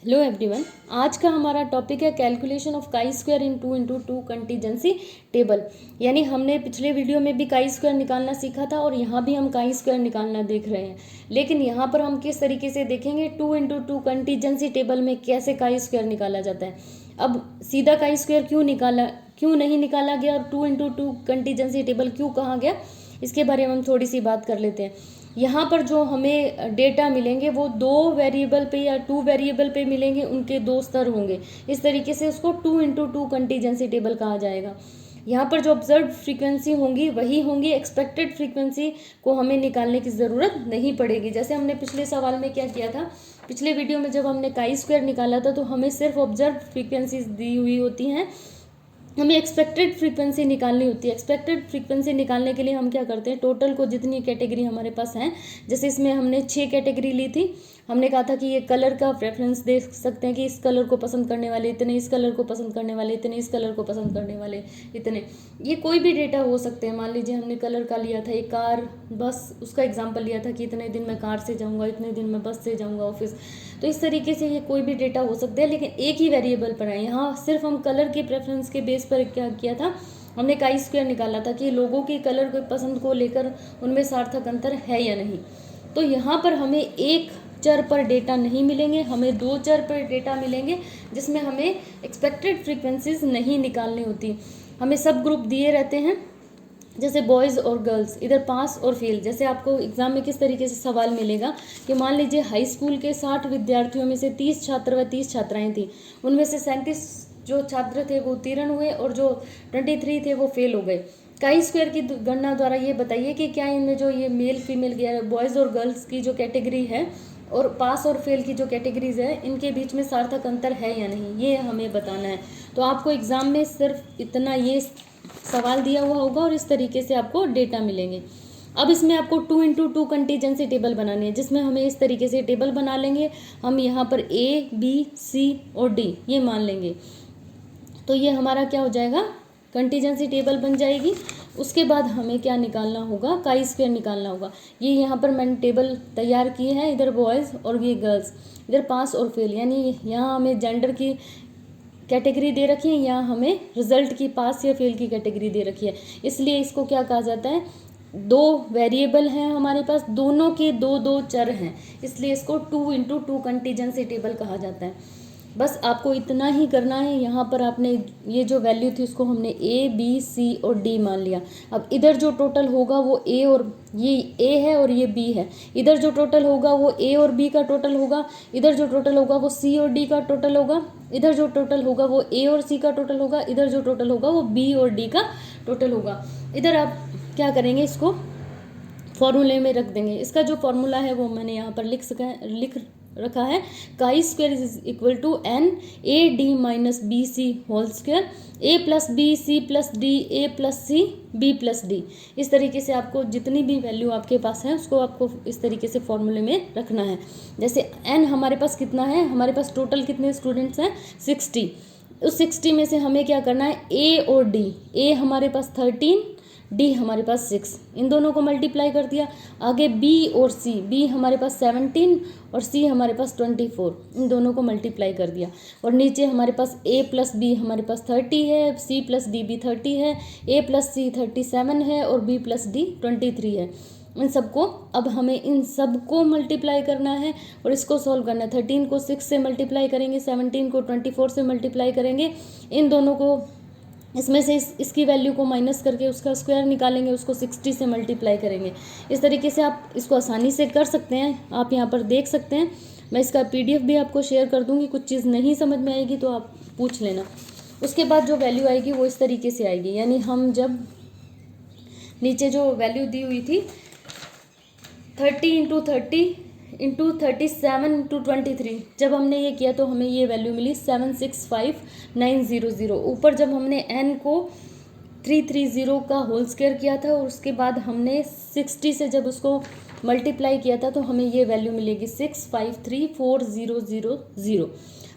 Hello everyone, आज का हमारा टॉपिक है calculation of chi square in 2x2 contingency table. यानी हमने पिछले वीडियो में भी काई स्क्वायर निकालना सीखा था और यहाँ भी हम काई स्क्वायर निकालना देख रहे हैं। लेकिन यहाँ पर हम किस तरीके से देखेंगे 2x2 कंटीजेंसी टेबल में कैसे काई स्क्वायर निकाला जाता है। अब सीधा काई स्क्वायर क्यों नहीं निकाला गया और 2x2 कंटीजेंसी टेबल क्यों कहा गया, इसके बारे में हम थोड़ी सी बात कर लेते हैं। यहाँ पर जो हमें डेटा मिलेंगे वो 2 वेरिएबल पे या 2 वेरिएबल पे मिलेंगे, उनके 2 स्तर होंगे। इस तरीके से उसको 2x2 कंटीजेंसी टेबल कहा जाएगा। यहाँ पर जो ऑब्जर्व फ्रीक्वेंसी होंगी वही होंगी, एक्सपेक्टेड फ्रीक्वेंसी को हमें निकालने की ज़रूरत नहीं पड़ेगी। जैसे हमने पिछले सवाल में क्या किया था, पिछले वीडियो में जब हमने काई स्क्वायर निकाला था तो हमें सिर्फ ऑब्जर्व फ्रीक्वेंसीज दी हुई होती हैं, हमें एक्सपेक्टेड फ्रीक्वेंसी निकालनी होती है। एक्सपेक्टेड फ्रीक्वेंसी निकालने के लिए हम क्या करते हैं, टोटल को जितनी कैटेगरी हमारे पास हैं, जैसे इसमें हमने 6 कैटेगरी ली थी। हमने कहा था कि ये कलर का प्रेफरेंस देख सकते हैं कि इस कलर को पसंद करने वाले इतने, इस कलर को पसंद करने वाले इतने, इस कलर को पसंद करने वाले इतने। ये कोई भी डेटा हो सकते हैं। मान लीजिए हमने कलर का लिया था, एक कार, बस उसका एग्जाम्पल लिया था कि इतने दिन मैं कार से जाऊँगा, इतने दिन मैं बस से जाऊँगा ऑफिस। तो इस तरीके से ये कोई भी डेटा हो सकते हैं, लेकिन एक ही वेरिएबल पर है। यहाँ सिर्फ हम कलर के प्रेफरेंस के बेस पर क्या किया था, हमने काई स्क्वायर निकाला था कि लोगों की कलर के पसंद को लेकर उनमें सार्थक अंतर है या नहीं। तो यहाँ पर हमें एक चर पर डेटा नहीं मिलेंगे, हमें 2 चर पर डेटा मिलेंगे, जिसमें हमें एक्सपेक्टेड फ्रीक्वेंसीज नहीं निकालनी होती। हमें सब ग्रुप दिए रहते हैं, जैसे बॉयज़ और गर्ल्स, इधर पास और फेल। जैसे आपको एग्जाम में किस तरीके से सवाल मिलेगा कि मान लीजिए हाई स्कूल के 60 विद्यार्थियों में से 30 छात्र व 30 छात्राएं थी, उनमें से 37 जो छात्र थे वो उत्तीर्ण हुए और जो 23 थे वो फेल हो गए। काई स्क्वायर की गणना द्वारा ये बताइए कि क्या इनमें जो ये मेल फीमेल बॉयज़ और गर्ल्स की जो कैटेगरी है और पास और फेल की जो कैटेगरीज है, इनके बीच में सार्थक अंतर है या नहीं, ये हमें बताना है। तो आपको एग्जाम में सिर्फ इतना ये सवाल दिया हुआ होगा और इस तरीके से आपको डेटा मिलेंगे। अब इसमें आपको 2x2 कंटीजेंसी टेबल बनानी है, जिसमें हमें इस तरीके से टेबल बना लेंगे। हम यहाँ पर A, B, C और D ये मान लेंगे, तो ये हमारा क्या हो जाएगा, कंटीजेंसी टेबल बन जाएगी। उसके बाद हमें क्या निकालना होगा, काई स्क्वायर निकालना होगा। ये यहाँ पर मैंने टेबल तैयार की है, इधर बॉयज़ और ये गर्ल्स, इधर पास और फेल, यानी यहाँ हमें जेंडर की कैटेगरी दे रखी है, यहाँ हमें रिजल्ट की पास या फेल की कैटेगरी दे रखी है। इसलिए इसको क्या कहा जाता है, 2 वेरिएबल हैं हमारे पास, दोनों के 2 चर हैं, इसलिए इसको 2x2 कंटीजेंसी टेबल कहा जाता है। बस आपको इतना ही करना है। यहाँ पर आपने ये जो वैल्यू थी उसको हमने A, B, C और D मान लिया। अब इधर जो टोटल होगा वो A और ये A है और ये B है। इधर जो टोटल होगा वो A और B का टोटल होगा, इधर जो टोटल होगा वो C और D का टोटल होगा, इधर जो टोटल होगा वो A और C का टोटल होगा, इधर जो टोटल होगा वो B और D का टोटल होगा। इधर आप क्या करेंगे, इसको फॉर्मूले में रख देंगे। इसका जो फॉर्मूला है वो मैंने यहाँ पर लिख रखा है, chi square is equal to N A D minus B C whole square, A plus B C plus D, A plus C B plus D. इस तरीके से आपको जितनी भी वैल्यू आपके पास है उसको आपको इस तरीके से फॉर्मूले में रखना है। जैसे एन हमारे पास कितना है, हमारे पास टोटल कितने स्टूडेंट्स हैं, 60। उस 60 में से हमें क्या करना है, ए और डी, ए हमारे पास 13, डी हमारे पास 6, इन दोनों को मल्टीप्लाई कर दिया। आगे बी और सी, बी हमारे पास 17 और सी हमारे पास 24, इन दोनों को मल्टीप्लाई कर दिया। और नीचे हमारे पास ए प्लस बी हमारे पास 30 है, सी प्लस डी भी 30 है, ए प्लस सी 37 है और बी प्लस डी 23 है। इन सबको अब हमें इन सबको मल्टीप्लाई करना है और इसको सॉल्व करना है। 13 को 6 से मल्टीप्लाई करेंगे, 17 को 24 से मल्टीप्लाई करेंगे, इन दोनों को इसमें से इसकी वैल्यू को माइनस करके उसका स्क्वायर निकालेंगे, उसको 60 से मल्टीप्लाई करेंगे। इस तरीके से आप इसको आसानी से कर सकते हैं। आप यहाँ पर देख सकते हैं, मैं इसका PDF भी आपको शेयर कर दूँगी। कुछ चीज़ नहीं समझ में आएगी तो आप पूछ लेना। उसके बाद जो वैल्यू आएगी वो इस तरीके से आएगी, यानी हम जब नीचे जो वैल्यू दी हुई थी 30 × 30 × 37 × 23, जब हमने ये किया तो हमें ये वैल्यू मिली 765900। ऊपर जब हमने n को 330 का होल स्क्वायर किया था और उसके बाद हमने 60 से जब उसको मल्टीप्लाई किया था तो हमें ये वैल्यू मिलेगी 653400।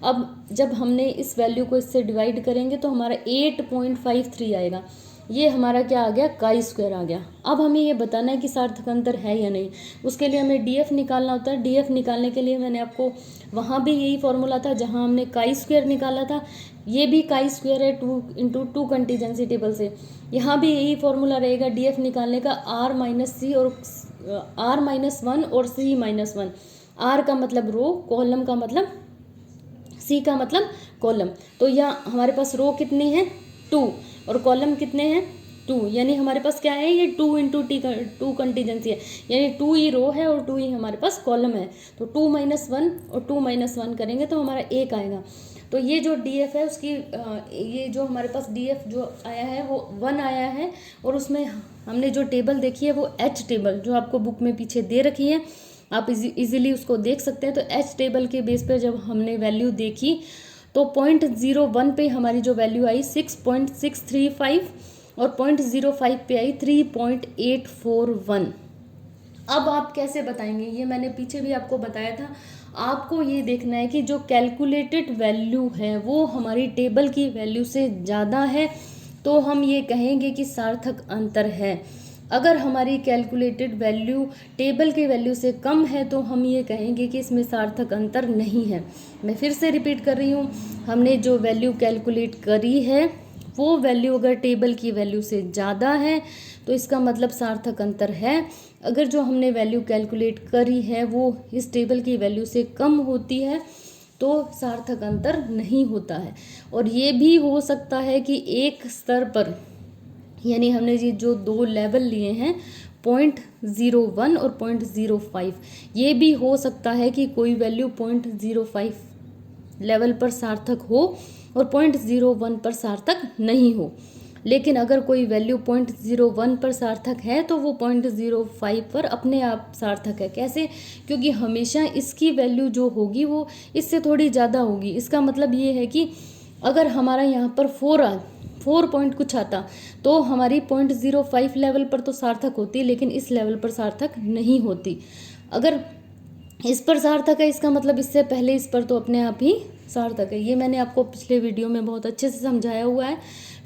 अब जब हमने इस वैल्यू को इससे डिवाइड करेंगे तो हमारा 8.53 आएगा। ये हमारा क्या आ गया, काई स्क्वायर आ गया। अब हमें ये बताना है कि सार्थक अंतर है या नहीं। उसके लिए हमें डीएफ निकालना होता है। डीएफ निकालने के लिए मैंने आपको वहाँ भी यही फॉर्मूला था जहाँ हमने काई स्क्वायर निकाला था, ये भी काई स्क्वायर है 2 × 2 कंटीजेंसी टेबल से। यहाँ भी यही फॉर्मूला रहेगा डीएफ निकालने का, R माइनस सी और R माइनस 1 और C माइनस 1। R का मतलब रो, कॉलम का मतलब, C का मतलब कॉलम। तो यहाँ हमारे पास रो कितनी है 2 और कॉलम कितने हैं 2, यानी हमारे पास क्या है, ये 2 × 2 कंटीजेंसी है, यानी 2 ही रो है और 2 ही हमारे पास कॉलम है। तो 2 - 1 और 2 - 1 करेंगे तो हमारा 1 आएगा। तो ये जो डीएफ है उसकी ये जो हमारे पास डीएफ जो आया है वो 1 आया है, और उसमें हमने जो टेबल देखी है वो एच टेबल जो आपको बुक में पीछे दे रखी है, आप इजीली उसको देख सकते हैं। तो एच टेबल के बेस पर जब हमने वैल्यू देखी तो 0.01 पे हमारी जो वैल्यू आई 6.635 और 0.05 पे आई 3.841। अब आप कैसे बताएंगे, ये मैंने पीछे भी आपको बताया था। आपको ये देखना है कि जो कैलकुलेटेड वैल्यू है वो हमारी टेबल की वैल्यू से ज़्यादा है तो हम ये कहेंगे कि सार्थक अंतर है। अगर हमारी कैलकुलेटेड वैल्यू टेबल की वैल्यू से कम है तो हम ये कहेंगे कि इसमें सार्थक अंतर नहीं है। मैं फिर से रिपीट कर रही हूँ, हमने जो वैल्यू कैलकुलेट करी है वो वैल्यू अगर टेबल की वैल्यू से ज़्यादा है तो इसका मतलब सार्थक अंतर है। अगर जो हमने वैल्यू कैलकुलेट करी है वो इस टेबल की वैल्यू से कम होती है तो सार्थक अंतर नहीं होता है। और ये भी हो सकता है कि एक स्तर पर, यानी हमने ये जो 2 लेवल लिए हैं 0.01 और 0.05, ये भी हो सकता है कि कोई वैल्यू 0.05 लेवल पर सार्थक हो और 0.01 पर सार्थक नहीं हो। लेकिन अगर कोई वैल्यू 0.01 पर सार्थक है तो वो 0.05 पर अपने आप सार्थक है। कैसे? क्योंकि हमेशा इसकी वैल्यू जो होगी वो इससे थोड़ी ज़्यादा होगी। इसका मतलब ये है कि अगर हमारा यहाँ पर 4 पॉइंट कुछ आता तो हमारी 0.05 लेवल पर तो सार्थक होती, लेकिन इस लेवल पर सार्थक नहीं होती। अगर इस पर सार्थक है इसका मतलब इससे पहले इस पर तो अपने आप ही सार्थक है। ये मैंने आपको पिछले वीडियो में बहुत अच्छे से समझाया हुआ है।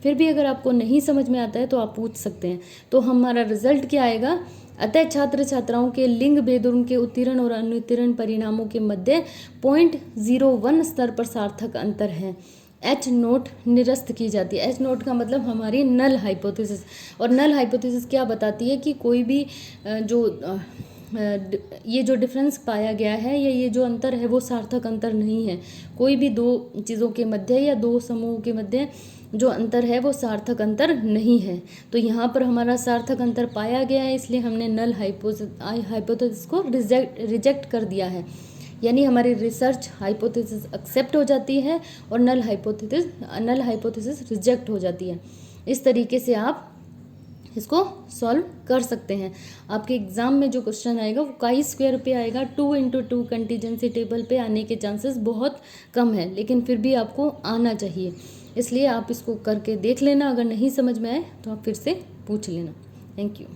फिर भी अगर आपको नहीं समझ में आता है तो आप पूछ सकते हैं। तो हमारा रिजल्ट क्या आएगा, अतः छात्र छात्राओं के लिंग भेद और उनके उत्तीर्ण और अनुत्तीर्ण परिणामों के मध्य 0.01 स्तर पर सार्थक अंतर है। एच नोट निरस्त की जाती है। एच नोट का मतलब हमारी नल हाइपोथेसिस, और नल हाइपोथेसिस क्या बताती है कि कोई भी ये जो डिफरेंस पाया गया है या ये जो अंतर है वो सार्थक अंतर नहीं है। कोई भी 2 चीज़ों के मध्य या 2 समूहों के मध्य जो अंतर है वो सार्थक अंतर नहीं है। तो यहाँ पर हमारा सार्थक अंतर पाया गया है, इसलिए हमने नल हाइपोथेसिस को रिजेक्ट कर दिया है। यानी हमारी रिसर्च हाइपोथेसिस एक्सेप्ट हो जाती है और नल हाइपोथेसिस रिजेक्ट हो जाती है। इस तरीके से आप इसको सॉल्व कर सकते हैं। आपके एग्जाम में जो क्वेश्चन आएगा वो काई स्क्वायर पे आएगा। 2 × 2 कंटीजेंसी टेबल पे आने के चांसेस बहुत कम है, लेकिन फिर भी आपको आना चाहिए। इसलिए आप इसको करके देख लेना। अगर नहीं समझ में आए तो आप फिर से पूछ लेना। Thank you.